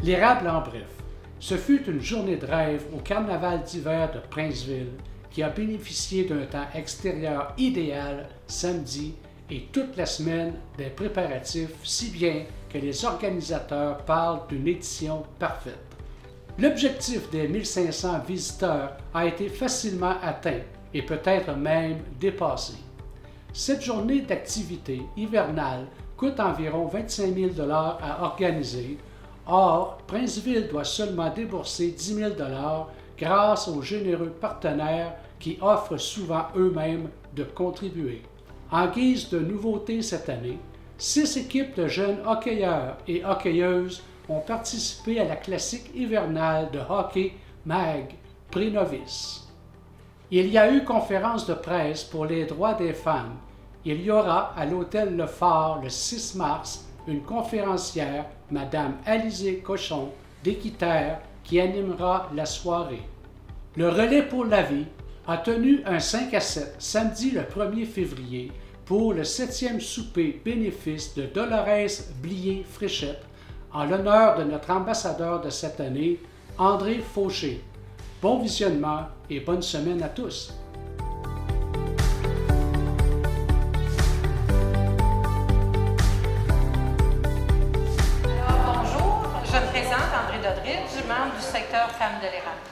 L'érable en bref. Ce fut une journée de rêve au carnaval d'hiver de Princeville qui a bénéficié d'un temps extérieur idéal samedi et toute la semaine des préparatifs, si bien que les organisateurs parlent d'une édition parfaite. L'objectif des 1500 visiteurs a été facilement atteint et peut-être même dépassé. Cette journée d'activité hivernale coûte environ 25 000 à organiser. Or, Princeville doit seulement débourser 10 000 grâce aux généreux partenaires qui offrent souvent eux-mêmes de contribuer. En guise de nouveauté cette année, 6 équipes de jeunes hockeyeurs et hockeyeuses ont participé à la classique hivernale de hockey MAG pré-novice. Il y a eu conférence de presse pour les droits des femmes. Il y aura à l'hôtel Le Phare le 6 mars une conférencière, Mme Alizée Cochon, d'Équiterre, qui animera la soirée. Le Relais pour la vie a tenu un 5 à 7 samedi le 1er février pour le 7e souper bénéfice de Dolores Blier-Fréchette en l'honneur de notre ambassadeur de cette année, André Fauché. Bon visionnement et bonne semaine à tous! Membre du secteur Femmes de l'Érable.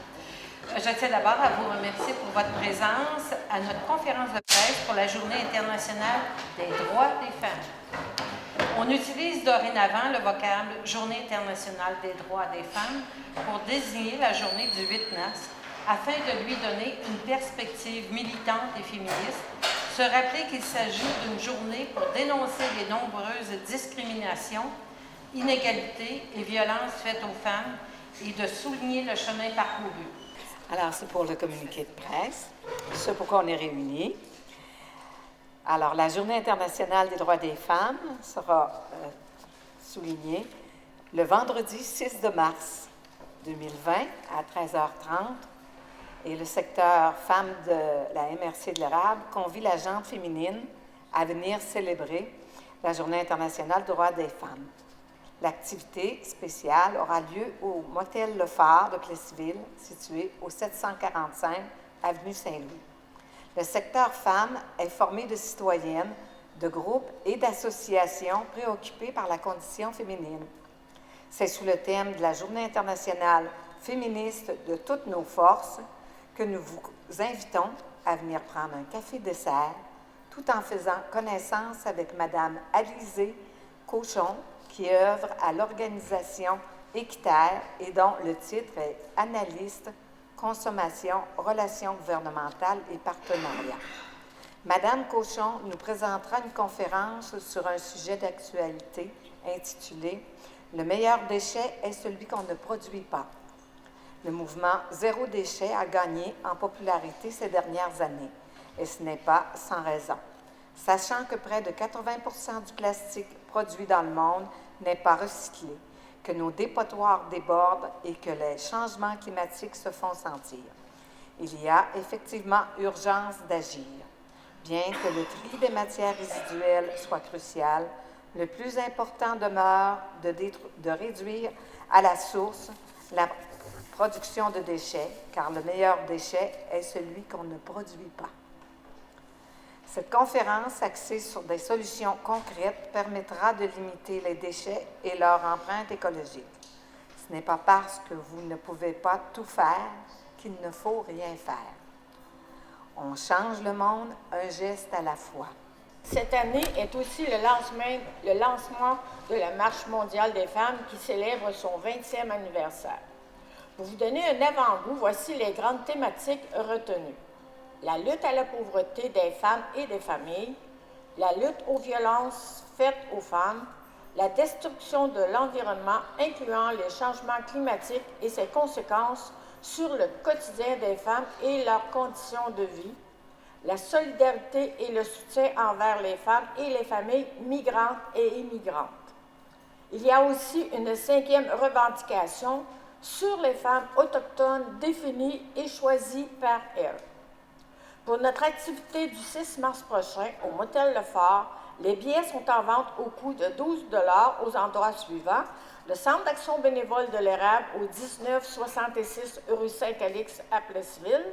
Je tiens d'abord à vous remercier pour votre présence à notre conférence de presse pour la Journée internationale des droits des femmes. On utilise dorénavant le vocable Journée internationale des droits des femmes pour désigner la journée du 8 mars afin de lui donner une perspective militante et féministe, se rappeler qu'il s'agit d'une journée pour dénoncer les nombreuses discriminations, inégalités et violences faites aux femmes et de souligner le chemin parcouru. Alors, c'est pour le communiqué de presse, ce pourquoi on est réunis. Alors, la Journée internationale des droits des femmes sera soulignée le vendredi 6 de mars 2020 à 13h30 et le secteur femmes de la MRC de l'Érable convie la gente féminine à venir célébrer la Journée internationale des droits des femmes. L'activité spéciale aura lieu au motel Le Phare de Plessisville, situé au 745 avenue Saint-Louis. Le secteur femmes est formé de citoyennes, de groupes et d'associations préoccupées par la condition féminine. C'est sous le thème de la Journée internationale féministe de toutes nos forces que nous vous invitons à venir prendre un café-dessert tout en faisant connaissance avec Mme Alizée Cochon, qui œuvre à l'organisation Équiterre et dont le titre est Analyste, consommation, relations gouvernementales et partenariats. Madame Cochon nous présentera une conférence sur un sujet d'actualité intitulé « Le meilleur déchet est celui qu'on ne produit pas ». Le mouvement Zéro déchet a gagné en popularité ces dernières années, et ce n'est pas sans raison. Sachant que près de 80% du plastique produit dans le monde n'est pas recyclé, que nos dépotoirs débordent et que les changements climatiques se font sentir. Il y a effectivement urgence d'agir. Bien que le tri des matières résiduelles soit crucial, le plus important demeure de réduire à la source la production de déchets, car le meilleur déchet est celui qu'on ne produit pas. Cette conférence axée sur des solutions concrètes permettra de limiter les déchets et leur empreinte écologique. Ce n'est pas parce que vous ne pouvez pas tout faire qu'il ne faut rien faire. On change le monde un geste à la fois. Cette année est aussi le lancement de la Marche mondiale des femmes qui célèbre son 20e anniversaire. Pour vous donner un avant-goût, voici les grandes thématiques retenues. La lutte à la pauvreté des femmes et des familles, la lutte aux violences faites aux femmes, la destruction de l'environnement, incluant les changements climatiques et ses conséquences sur le quotidien des femmes et leurs conditions de vie, la solidarité et le soutien envers les femmes et les familles migrantes et immigrantes. Il y a aussi une 5e revendication sur les femmes autochtones définies et choisies par elles. Pour notre activité du 6 mars prochain au Motel Le Phare, Les billets sont en vente au coût de 12 aux endroits suivants. Le Centre d'action bénévole de l'Érable au 1966 rue Saint-Calix à Plessisville.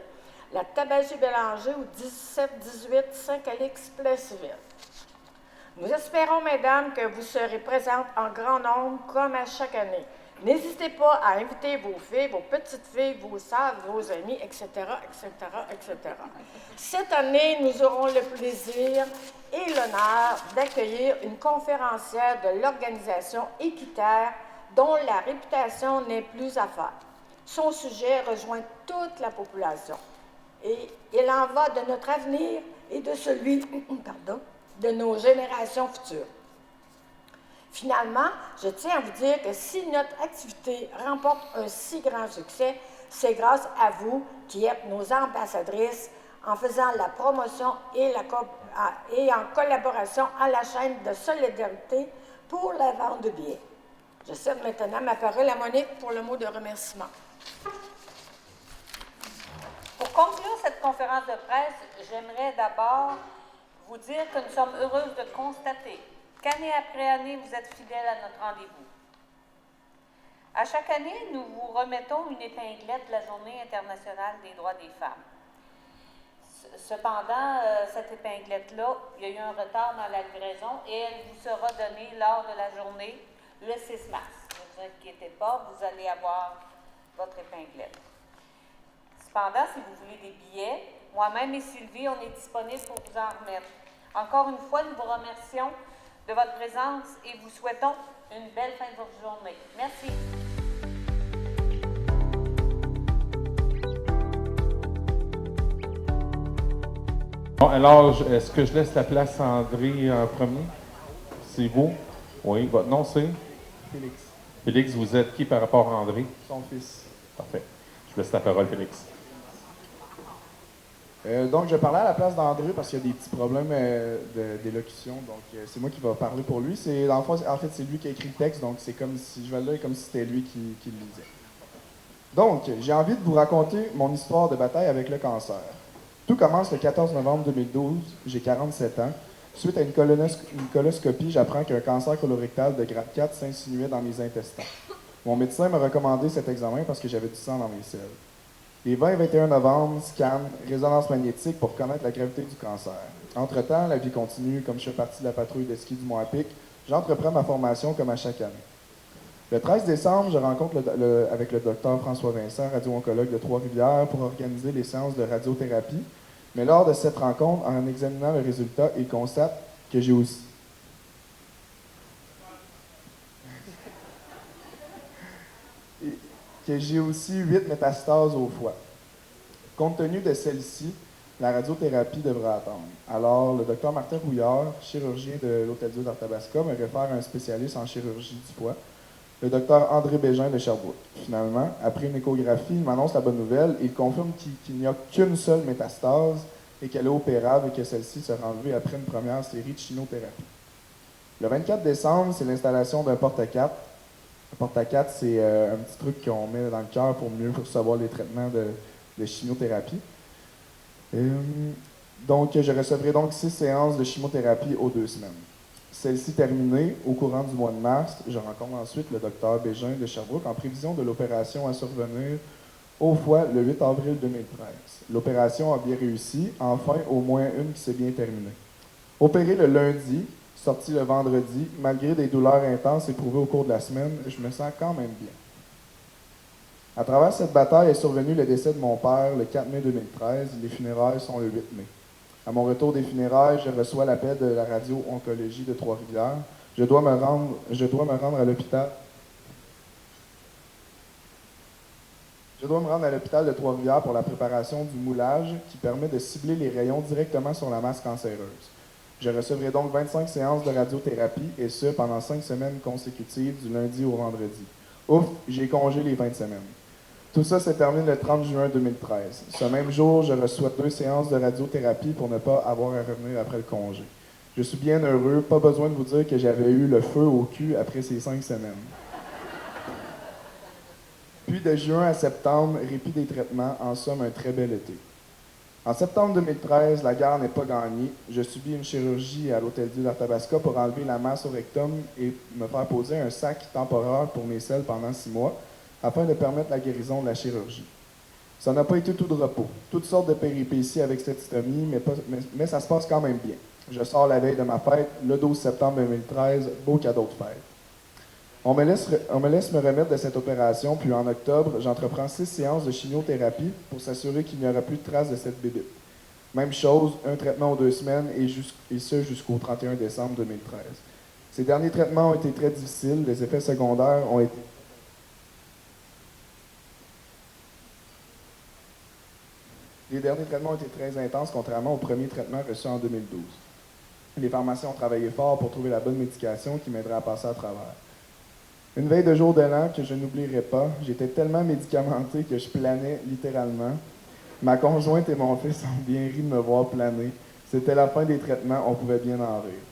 La Tabagie Bélanger au 1718 Saint-Calix, Plessisville. Nous espérons, mesdames, que vous serez présentes en grand nombre comme à chaque année. N'hésitez pas à inviter vos filles, vos petites filles, vos sœurs, vos amis, etc., etc., etc. Cette année, nous aurons le plaisir et l'honneur d'accueillir une conférencière de l'organisation Équiterre dont la réputation n'est plus à faire. Son sujet rejoint toute la population. Et il en va de notre avenir et de celui de nos générations futures. Finalement, je tiens à vous dire que si notre activité remporte un si grand succès, c'est grâce à vous qui êtes nos ambassadrices en faisant la promotion et en collaboration à la chaîne de solidarité pour la vente de billets. Je cède maintenant ma parole à Monique pour le mot de remerciement. Pour conclure cette conférence de presse, j'aimerais d'abord vous dire que nous sommes heureuses de constater qu'année après année, vous êtes fidèles à notre rendez-vous. À chaque année, nous vous remettons une épinglette de la Journée internationale des droits des femmes. Cependant, cette épinglette-là, il y a eu un retard dans la livraison et elle vous sera donnée lors de la journée le 6 mars. Ne vous inquiétez pas, vous allez avoir votre épinglette. Cependant, si vous voulez des billets, moi-même et Sylvie, on est disponibles pour vous en remettre. Encore une fois, nous vous remercions de votre présence et vous souhaitons une belle fin de votre journée. Merci. Bon, alors, est-ce que je laisse la place à André en premier? C'est vous? Oui, votre nom c'est? Félix, Félix, vous êtes qui par rapport à André? son fils. Parfait. Je laisse la parole, Félix. Donc, je parlais à la place d'André parce qu'il y a des petits problèmes d'élocution. Donc, c'est moi qui vais parler pour lui. En fait, c'est lui qui a écrit le texte, donc c'est comme si je vais le lire comme si c'était lui qui le lisait. Donc, j'ai envie de vous raconter mon histoire de bataille avec le cancer. Tout commence le 14 novembre 2012, j'ai 47 ans. Suite à une coloscopie, j'apprends qu'un cancer colorectal de grade 4 s'insinuait dans mes intestins. Mon médecin m'a recommandé cet examen parce que j'avais du sang dans mes selles. Les 20 et 21 novembre, scan, résonance magnétique pour connaître la gravité du cancer. Entre-temps, la vie continue. Comme je fais partie de la patrouille de ski du Mont-à-Pic, j'entreprends ma formation comme à chaque année. Le 13 décembre, je rencontre avec le docteur François Vincent, radio-oncologue de Trois-Rivières, pour organiser les séances de radiothérapie. Mais lors de cette rencontre, en examinant le résultat, il constate que j'ai aussi... que j'ai aussi 8 métastases au foie. Compte tenu de celle-ci, la radiothérapie devra attendre. Alors, le docteur Martin Rouillard, chirurgien de l'Hôtel-Dieu d'Arthabasca, me réfère à un spécialiste en chirurgie du foie, le docteur André Bégin de Sherbrooke. Finalement, après une échographie, il m'annonce la bonne nouvelle et il confirme qu'il n'y a qu'une seule métastase et qu'elle est opérable et que celle-ci sera enlevée après une première série de chimiothérapie. Le 24 décembre, c'est l'installation d'un porte-à-4. Le porte-à-4, c'est un petit truc qu'on met dans le cœur pour mieux recevoir les traitements de chimiothérapie. Donc, je recevrai donc 6 séances de chimiothérapie aux 2 semaines. Celle-ci terminée, au courant du mois de mars, je rencontre ensuite le docteur Bégin de Sherbrooke en prévision de l'opération à survenir au foie le 8 avril 2013. L'opération a bien réussi, enfin au moins une qui s'est bien terminée. Opéré le lundi, sorti le vendredi, malgré des douleurs intenses éprouvées au cours de la semaine, je me sens quand même bien. À travers cette bataille est survenu le décès de mon père le 4 mai 2013. Les funérailles sont le 8 mai. À mon retour des funérailles, je reçois l'appel de la radio-oncologie de Trois-Rivières. Je dois me rendre à l'hôpital. Je dois me rendre à l'hôpital de Trois-Rivières pour la préparation du moulage qui permet de cibler les rayons directement sur la masse cancéreuse. Je recevrai donc 25 séances de radiothérapie et ce, pendant 5 semaines consécutives du lundi au vendredi. Ouf, j'ai congé les 20 semaines. Tout ça se termine le 30 juin 2013. Ce même jour, je reçois 2 séances de radiothérapie pour ne pas avoir à revenir après le congé. Je suis bien heureux, pas besoin de vous dire que j'avais eu le feu au cul après ces 5 semaines. Puis de juin à septembre, répit des traitements, en somme un très bel été. En septembre 2013, la guerre n'est pas gagnée. Je subis une chirurgie à l'Hôtel-Dieu d'Arthabasca pour enlever la masse au rectum et me faire poser un sac temporaire pour mes selles pendant 6 mois, afin de permettre la guérison de la chirurgie. Ça n'a pas été tout de repos. Toutes sortes de péripéties avec cette stomie, mais ça se passe quand même bien. Je sors la veille de ma fête, le 12 septembre 2013, beau cadeau de fête. On me laisse me remettre de cette opération, puis en octobre, j'entreprends 6 séances de chimiothérapie pour s'assurer qu'il n'y aura plus de traces de cette bébite. Même chose, un traitement aux 2 semaines, et ce jusqu'au 31 décembre 2013. Ces derniers traitements ont été très difficiles, les effets secondaires ont été... Les derniers traitements ont été très intenses, contrairement au premier traitement reçu en 2012. Les pharmaciens ont travaillé fort pour trouver la bonne médication qui m'aiderait à passer à travers. Une veille de jour de l'an que je n'oublierai pas, j'étais tellement médicamenté que je planais littéralement. Ma conjointe et mon fils ont bien ri de me voir planer. C'était la fin des traitements, on pouvait bien en rire.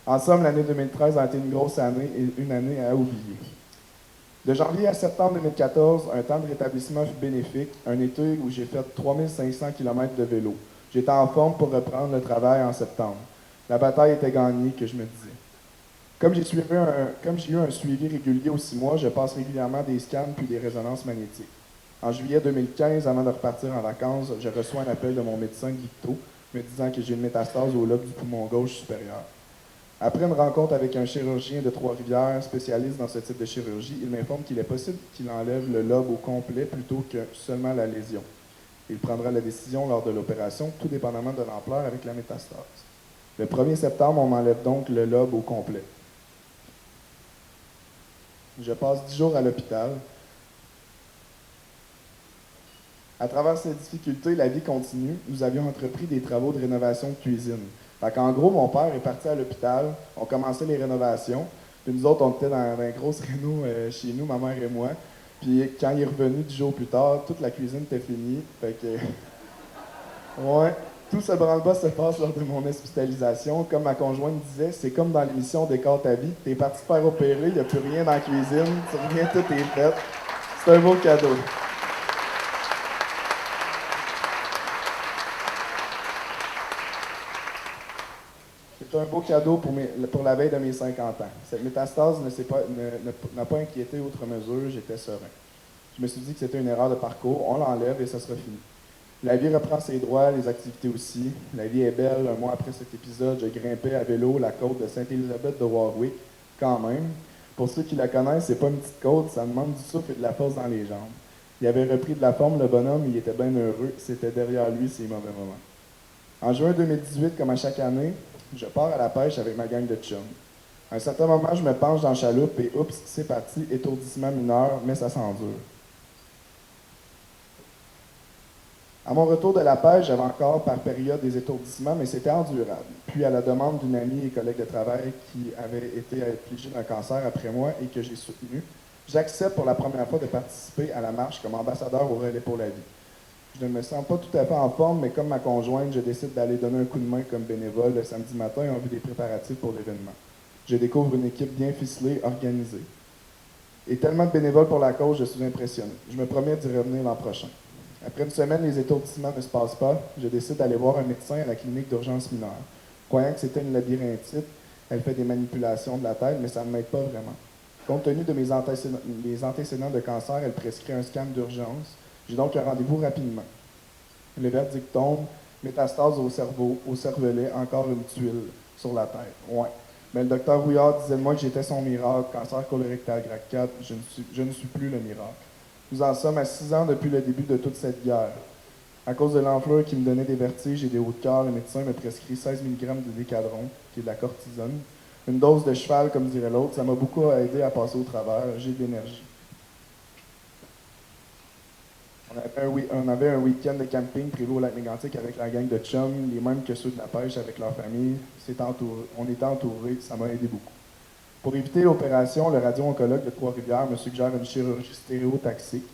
En somme, l'année 2013 a été une grosse année et une année à oublier. De janvier à septembre 2014, un temps de rétablissement fut bénéfique, un été où j'ai fait 3500 km de vélo. J'étais en forme pour reprendre le travail en septembre. La bataille était gagnée, que je me disais. Comme j'ai eu un suivi régulier aux 6 mois, je passe régulièrement des scans puis des résonances magnétiques. En juillet 2015, avant de repartir en vacances, je reçois un appel de mon médecin Guito me disant que j'ai une métastase au lobe du poumon gauche supérieur. Après une rencontre avec un chirurgien de Trois-Rivières, spécialiste dans ce type de chirurgie, il m'informe qu'il est possible qu'il enlève le lobe au complet plutôt que seulement la lésion. Il prendra la décision lors de l'opération, tout dépendamment de l'ampleur avec la métastase. Le 1er septembre, on m'enlève donc le lobe au complet. Je passe 10 jours à l'hôpital. À travers ces difficultés, la vie continue. Nous avions entrepris des travaux de rénovation de cuisine. En gros, mon père est parti à l'hôpital, on commençait les rénovations, puis nous autres, on était dans une grosse réno chez nous, ma mère et moi. Puis quand il est revenu 10 jours plus tard, toute la cuisine était finie. Fait que... ouais. Tout ce branle-bas se passe lors de mon hospitalisation. Comme ma conjointe disait, c'est comme dans l'émission Décore ta vie. T'es parti te faire opérer, il n'y a plus rien dans la cuisine, tu reviens, tout est fait. C'est un beau cadeau. C'est un beau cadeau pour la veille de mes 50 ans. Cette métastase n'a pas inquiété outre mesure, j'étais serein. Je me suis dit que c'était une erreur de parcours, on l'enlève et ça sera fini. La vie reprend ses droits, les activités aussi. La vie est belle. Un mois après cet épisode, je grimpais à vélo la côte de Sainte-Élisabeth de Warwick, quand même. Pour ceux qui la connaissent, c'est pas une petite côte, ça demande du souffle et de la force dans les jambes. Il avait repris de la forme, le bonhomme, il était bien heureux. C'était derrière lui ses mauvais moments. En juin 2018, comme à chaque année, je pars à la pêche avec ma gang de chums. À un certain moment, je me penche dans la chaloupe et oups, c'est parti, étourdissement mineur, mais ça s'endure. À mon retour de la pêche, j'avais encore par période des étourdissements, mais c'était endurable. Puis, à la demande d'une amie et collègue de travail qui avait été affligée d'un cancer après moi et que j'ai soutenu, j'accepte pour la première fois de participer à la marche comme ambassadeur au Relais pour la vie. Je ne me sens pas tout à fait en forme, mais comme ma conjointe, je décide d'aller donner un coup de main comme bénévole le samedi matin en vue des préparatifs pour l'événement. Je découvre une équipe bien ficelée, organisée. Et tellement de bénévoles pour la cause, je suis impressionné. Je me promets d'y revenir l'an prochain. Après une semaine, les étourdissements ne se passent pas. Je décide d'aller voir un médecin à la clinique d'urgence mineure. Croyant que c'était une labyrinthite, elle fait des manipulations de la tête, mais ça ne m'aide pas vraiment. Compte tenu de mes antécédents de cancer, elle prescrit un scan d'urgence. J'ai donc un rendez-vous rapidement. Le verdict tombe, métastase au cerveau, au cervelet, encore une tuile sur la tête. Ouais. Mais le docteur Rouillard disait de moi que j'étais son miracle, cancer colorectal grade 4, je ne suis plus le miracle. Nous en sommes à 6 ans depuis le début de toute cette guerre. À cause de l'ampleur qui me donnait des vertiges et des hauts de cœur, le médecin me prescrit 16 mg de décadron, qui est de la cortisone. Une dose de cheval, comme dirait l'autre, ça m'a beaucoup aidé à passer au travers. J'ai de l'énergie. On avait un week-end de camping privé au lac Mégantic avec la gang de chums, les mêmes que ceux de la pêche avec leur famille. On était entourés, ça m'a aidé beaucoup. Pour éviter l'opération, le radio-oncologue de Trois-Rivières me suggère une chirurgie stéréotaxique,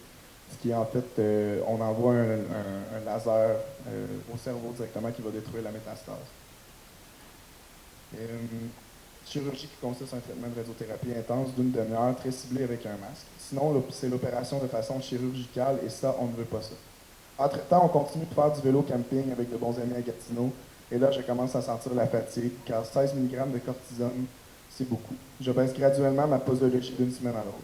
ce qui est en fait, on envoie un laser au cerveau directement qui va détruire la métastase. Chirurgie qui consiste en un traitement de radiothérapie intense d'une demi-heure, très ciblé avec un masque. Sinon, c'est l'opération de façon chirurgicale et ça, on ne veut pas ça. Entre-temps, on continue de faire du vélo camping avec de bons amis à Gatineau. Et là, je commence à sentir la fatigue, car 16 mg de cortisone, c'est beaucoup. Je baisse graduellement ma posologie d'une semaine à l'autre.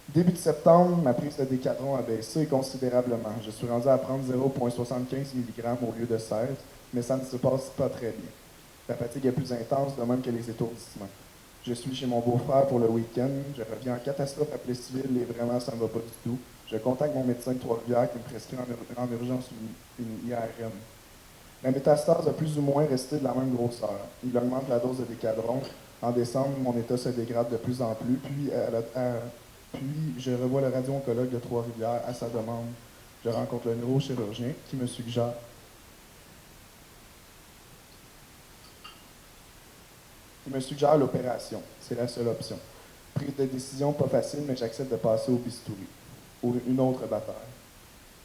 Début de septembre, ma prise de Décathlon a baissé considérablement. Je suis rendu à prendre 0,75 mg au lieu de 16, mais ça ne se passe pas très bien. La fatigue est plus intense, de même que les étourdissements. Je suis chez mon beau-frère pour le week-end. Je reviens en catastrophe à Plessisville et vraiment, ça ne va pas du tout. Je contacte mon médecin de Trois-Rivières qui me prescrit en urgence une IRM. La métastase a plus ou moins resté de la même grosseur. Il augmente la dose de Décadron. En décembre, mon état se dégrade de plus en plus, puis je revois le radio-oncologue de Trois-Rivières à sa demande. Je rencontre le neurochirurgien qui me suggère l'opération. C'est la seule option. Prise de décision pas facile, mais j'accepte de passer au bistouri, ou une autre bataille.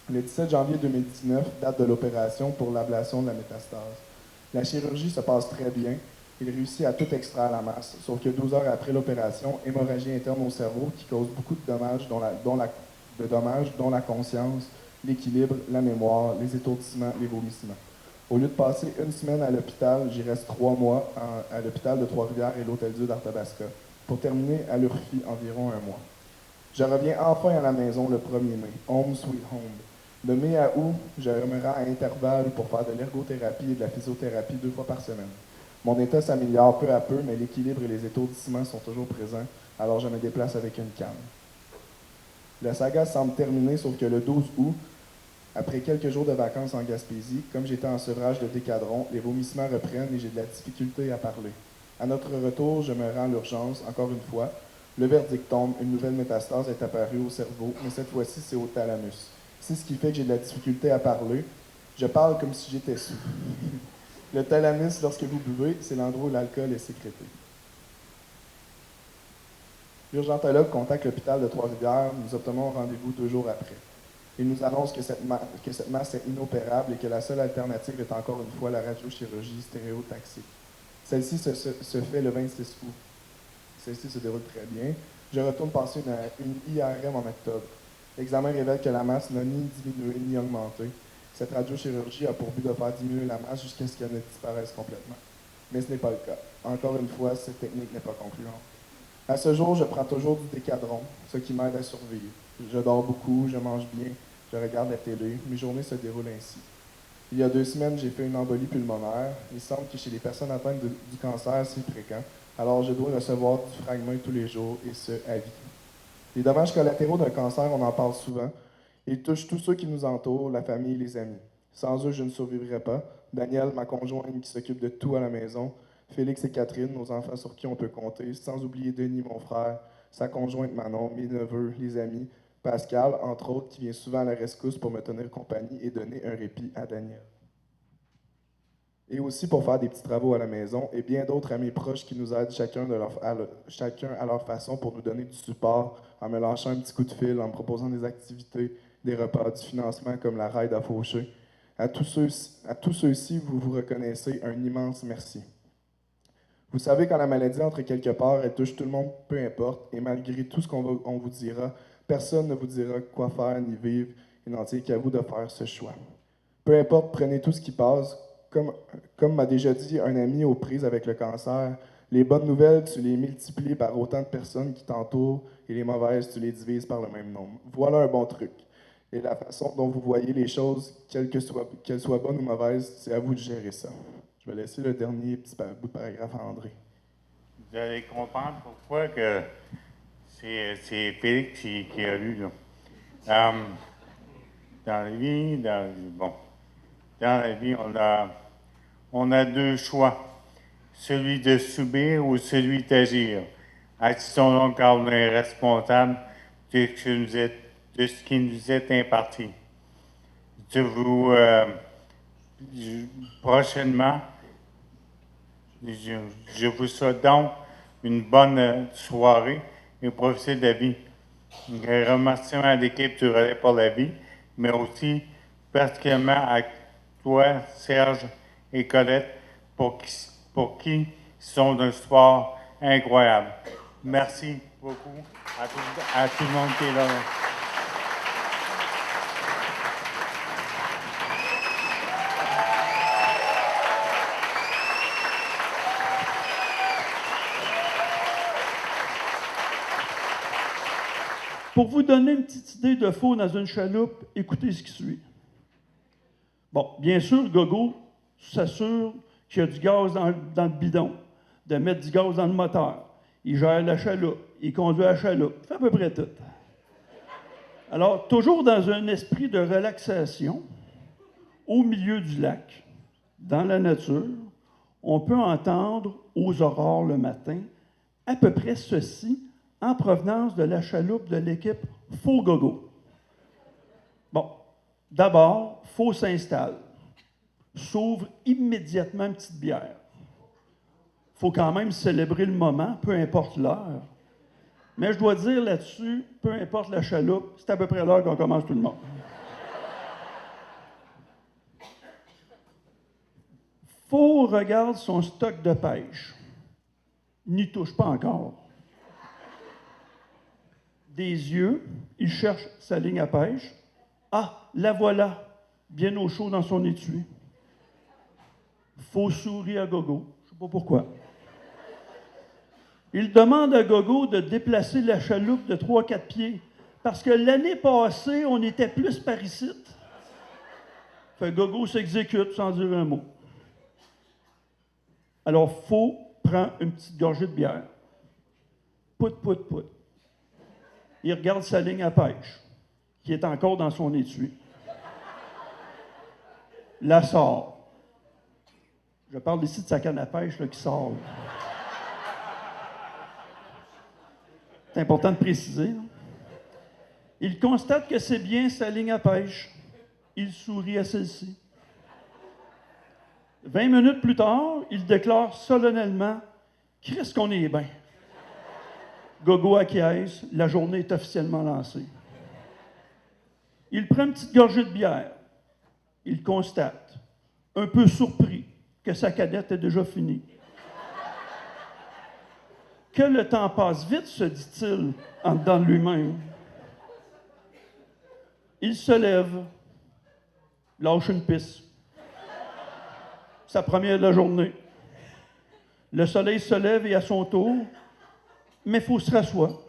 Le 17 janvier 2019, date de l'opération pour l'ablation de la métastase. La chirurgie se passe très bien. Il réussit à tout extraire la masse, sauf que 12 heures après l'opération, hémorragie interne au cerveau qui cause beaucoup de dommages, dont la conscience, l'équilibre, la mémoire, les étourdissements, les vomissements. Au lieu de passer une semaine à l'hôpital, j'y reste 3 mois à l'hôpital de Trois-Rivières et l'Hôtel-Dieu d'Arthabasca, pour terminer à l'URFI environ 1 mois. Je reviens enfin à la maison le 1er mai, Home Sweet Home. De mai à août, je me rends à intervalles pour faire de l'ergothérapie et de la physiothérapie 2 fois par semaine. Mon état s'améliore peu à peu, mais l'équilibre et les étourdissements sont toujours présents, alors je me déplace avec une canne. La saga semble terminée, sauf que le 12 août, après quelques jours de vacances en Gaspésie, comme j'étais en sevrage de Décadron, les vomissements reprennent et j'ai de la difficulté à parler. À notre retour, je me rends à l'urgence, encore une fois. Le verdict tombe, une nouvelle métastase est apparue au cerveau, mais cette fois-ci, c'est au thalamus. C'est ce qui fait que j'ai de la difficulté à parler. Je parle comme si j'étais sous. Le thalamus, lorsque vous buvez, c'est l'endroit où l'alcool est sécrété. L'urgentologue contacte l'hôpital de Trois-Rivières. Nous obtenons un rendez-vous 2 jours après. Il nous annonce que cette masse est inopérable et que la seule alternative est encore une fois la radiochirurgie stéréotaxique. Celle-ci se fait le 26 août. Celle-ci se déroule très bien. Je retourne passer une IRM en octobre. L'examen révèle que la masse n'a ni diminué ni augmenté. Cette radiochirurgie a pour but de faire diminuer la masse jusqu'à ce qu'elle ne disparaisse complètement. Mais ce n'est pas le cas. Encore une fois, cette technique n'est pas concluante. À ce jour, je prends toujours du Décadron, ce qui m'aide à survivre. Je dors beaucoup, je mange bien, je regarde la télé. Mes journées se déroulent ainsi. Il y a 2 semaines, j'ai fait une embolie pulmonaire. Il semble que chez les personnes atteintes du cancer, c'est fréquent. Alors, je dois recevoir du fragment tous les jours, et ce, à vie. Les dommages collatéraux d'un cancer, on en parle souvent. Ils touchent tous ceux qui nous entourent, la famille et les amis. Sans eux, je ne survivrais pas. Danielle, ma conjointe qui s'occupe de tout à la maison. Félix et Catherine, nos enfants sur qui on peut compter. Sans oublier Denis, mon frère, sa conjointe Manon, mes neveux, les amis. Pascal, entre autres, qui vient souvent à la rescousse pour me tenir compagnie et donner un répit à Daniel. Et aussi pour faire des petits travaux à la maison, et bien d'autres amis proches qui nous aident chacun à leur façon pour nous donner du support, en me lâchant un petit coup de fil, en me proposant des activités, des repas, du financement comme la raide à Faucher. À tous ceux-ci, vous vous reconnaissez un immense merci. Vous savez, quand la maladie entre quelque part, elle touche tout le monde, peu importe, et malgré tout ce qu'on vous dira, personne ne vous dira quoi faire ni vivre, il n'en tient qu'à vous de faire ce choix. Peu importe, prenez tout ce qui passe. Comme m'a déjà dit un ami aux prises avec le cancer, les bonnes nouvelles, tu les multiplies par autant de personnes qui t'entourent, et les mauvaises, tu les divises par le même nombre. Voilà un bon truc. Et la façon dont vous voyez les choses, qu'elles soient bonnes ou mauvaises, c'est à vous de gérer ça. Je vais laisser le dernier petit bout de paragraphe à André. Vous allez comprendre pourquoi que c'est Félix qui a lu. Là. Dans la vie, on a 2 choix, celui de subir ou celui d'agir. Agissons donc car on est responsable de ce qui nous est imparti. Prochainement, je vous souhaite donc une bonne soirée et profitez de la vie. Un remerciement à l'équipe du Relais pour la vie, mais aussi particulièrement à toi, Serge et Colette, pour qui sont d'un sport incroyable. Merci beaucoup à tout le monde qui est là. Pour vous donner une petite idée de faux dans une chaloupe, écoutez ce qui suit. Bon, bien sûr, Gogo s'assure qu'il y a du gaz dans le bidon, de mettre du gaz dans le moteur. Il gère la chaloupe, il conduit la chaloupe, il fait à peu près tout. Alors, toujours dans un esprit de relaxation, au milieu du lac, dans la nature, on peut entendre aux aurores le matin à peu près ceci en provenance de la chaloupe de l'équipe Faux Gogo. Bon, d'abord, Faux s'installe, s'ouvre immédiatement une petite bière. Il faut quand même célébrer le moment, peu importe l'heure. Mais je dois dire là-dessus, peu importe la chaloupe, c'est à peu près l'heure qu'on commence tout le monde. Faux regarde son stock de pêche. N'y touche pas encore. Des yeux, il cherche sa ligne à pêche. Ah, la voilà, bien au chaud dans son étui. Faux sourit à Gogo, je ne sais pas pourquoi. Il demande à Gogo de déplacer la chaloupe de 3-4 pieds, parce que l'année passée, on était plus par ici. Fait Gogo s'exécute sans dire un mot. Alors, Faux prend une petite gorgée de bière. Pout, pout, pout. Il regarde sa ligne à pêche, qui est encore dans son étui. La sort. Je parle ici de sa canne à pêche là, qui sort. C'est important de préciser. Là. Il constate que c'est bien sa ligne à pêche. Il sourit à celle-ci. 20 minutes plus tard, il déclare solennellement « Qu'est-ce qu'on est bien? » Gogo acquiesce, la journée est officiellement lancée. Il prend une petite gorgée de bière. Il constate, un peu surpris, que sa canette est déjà finie. Que le temps passe vite, se dit-il en dedans de lui-même. Il se lève, lâche une pisse. Sa première de la journée. Le soleil se lève et à son tour, mais Faux se rasseoir.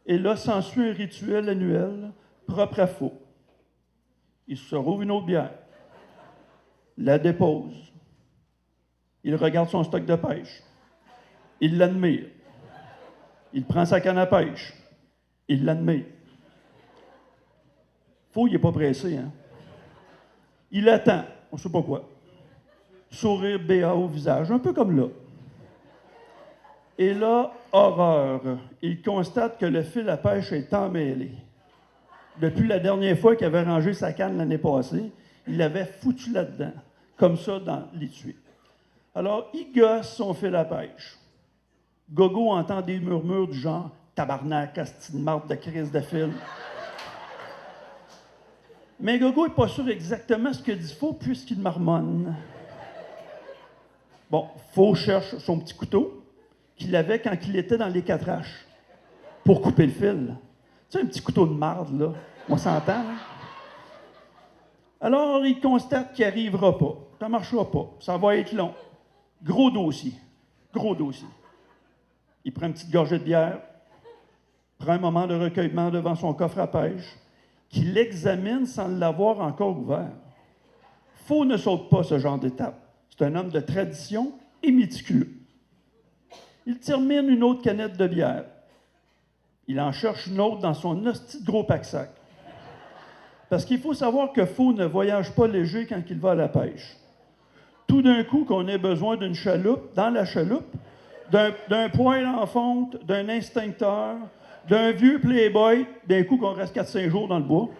Et là s'ensuit un rituel annuel propre à Faux. Il se rouvre une autre bière, la dépose. Il regarde son stock de pêche. Il l'admire. Il prend sa canne à pêche. Il l'admire. Faux, il n'est pas pressé, hein? Il attend, on ne sait pas quoi. Sourire béat au visage, un peu comme là. Et là, horreur, il constate que le fil à pêche est emmêlé. Depuis la dernière fois qu'il avait rangé sa canne l'année passée, il l'avait foutu là-dedans, comme ça dans l'étui. Alors, il gosse son fil à pêche. Gogo entend des murmures du genre « Tabarnak, asti de marde de crise de fil ». Mais Gogo n'est pas sûr exactement ce que dit Faux puisqu'il marmonne. Bon, Faux cherche son petit couteau qu'il avait quand il était dans les 4H pour couper le fil. Tu sais, un petit couteau de marde, là. On s'entend, hein? Alors, il constate qu'il n'y arrivera pas. Ça ne marchera pas. Ça va être long. Gros dossier. Gros dossier. Il prend une petite gorgée de bière, prend un moment de recueillement devant son coffre à pêche, qu'il examine sans l'avoir encore ouvert. Faux ne saute pas ce genre d'étape. C'est un homme de tradition et méticuleux. Il termine une autre canette de bière. Il en cherche une autre dans son hostie de gros pack-sac. Parce qu'il faut savoir que Faux ne voyage pas léger quand il va à la pêche. Tout d'un coup, qu'on ait besoin d'une chaloupe, dans la chaloupe, d'un poêle en fonte, d'un instincteur, d'un vieux playboy, d'un coup qu'on reste 4-5 jours dans le bois.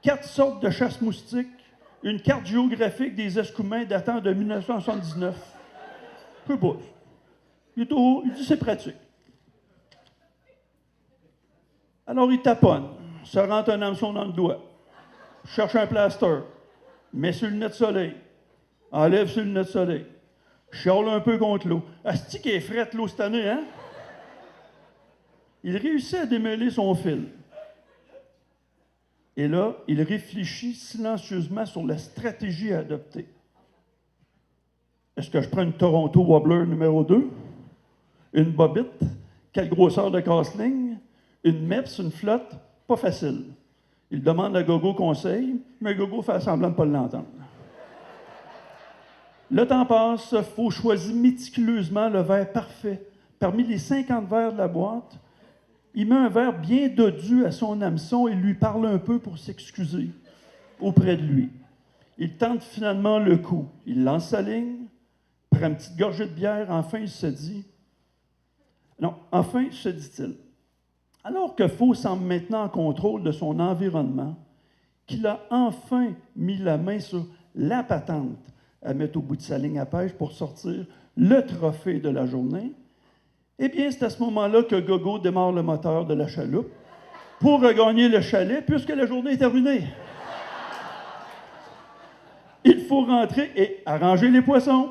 4 sortes de chasse-moustiques, une carte géographique des escoumins datant de 1979. Je sais pas. Il dit c'est pratique. Alors il taponne, se rentre un hameçon dans le doigt, cherche un plaster, met sur le nez de soleil, enlève sur le nez de soleil, chiale un peu contre l'eau. Asti qui est frette l'eau cette année, hein? Il réussit à démêler son fil. Et là, il réfléchit silencieusement sur la stratégie à adopter. Est-ce que je prends une Toronto Wobbler numéro 2, une bobite, Quelle grosseur de casse-ligne? Une MEPS, une flotte, pas facile. Il demande à Gogo conseil, mais Gogo fait semblant de ne pas l'entendre. Le temps passe, Faux choisit méticuleusement le verre parfait. Parmi les 50 verres de la boîte, il met un verre bien dodu à son hameçon et lui parle un peu pour s'excuser auprès de lui. Il tente finalement le coup. Il lance sa ligne, prend une petite gorgée de bière, enfin, se dit-il. Alors que Faux semble maintenant en contrôle de son environnement, qu'il a enfin mis la main sur la patente à mettre au bout de sa ligne à pêche pour sortir le trophée de la journée, eh bien, c'est à ce moment-là que Gogo démarre le moteur de la chaloupe pour regagner le chalet, puisque la journée est terminée. Il faut rentrer et arranger les poissons.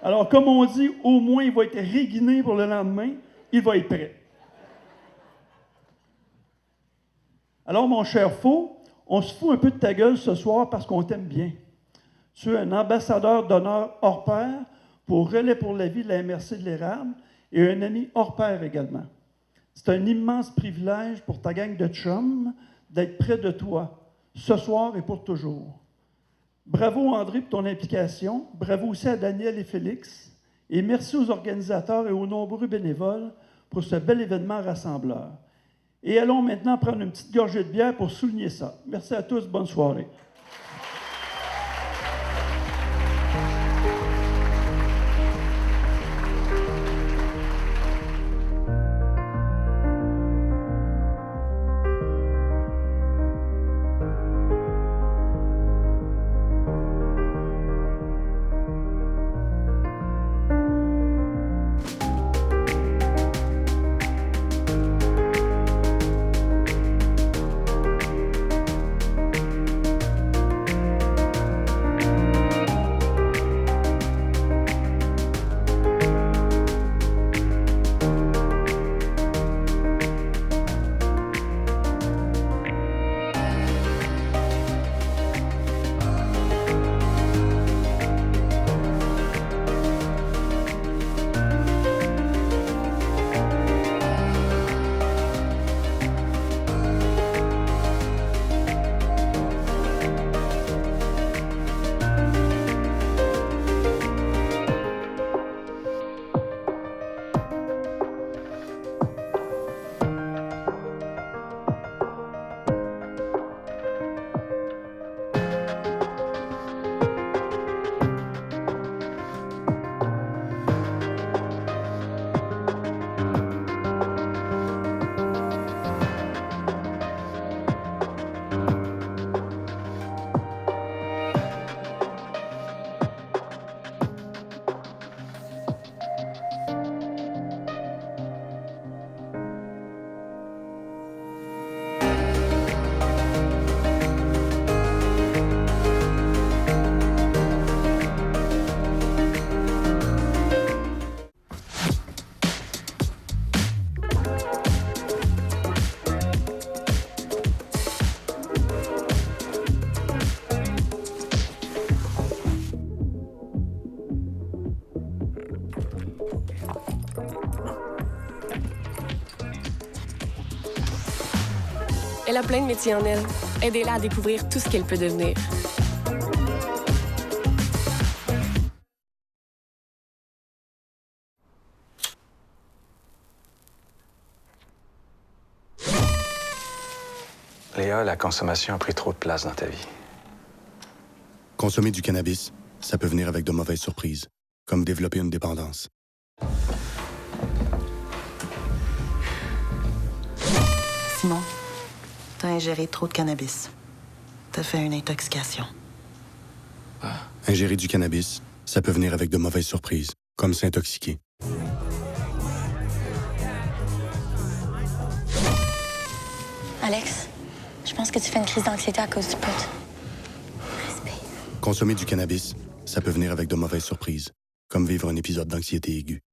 Alors, comme on dit, au moins, il va être réguiné pour le lendemain. Il va être prêt. Alors, mon cher Faux, on se fout un peu de ta gueule ce soir parce qu'on t'aime bien. Tu es un ambassadeur d'honneur hors pair pour Relais pour la vie de la MRC de l'Érable et un ami hors pair également. C'est un immense privilège pour ta gang de chums d'être près de toi, ce soir et pour toujours. Bravo André pour ton implication, bravo aussi à Daniel et Félix, et merci aux organisateurs et aux nombreux bénévoles pour ce bel événement rassembleur. Et allons maintenant prendre une petite gorgée de bière pour souligner ça. Merci à tous, bonne soirée. Elle a plein de métiers en elle. Aidez-la à découvrir tout ce qu'elle peut devenir. Léa, la consommation a pris trop de place dans ta vie. Consommer du cannabis, ça peut venir avec de mauvaises surprises, comme développer une dépendance. Simon, t'as ingéré trop de cannabis. T'as fait une intoxication. Ingérer du cannabis, ça peut venir avec de mauvaises surprises, comme s'intoxiquer. Alex, je pense que tu fais une crise d'anxiété à cause du pot. Consommer du cannabis, ça peut venir avec de mauvaises surprises, comme vivre un épisode d'anxiété aiguë.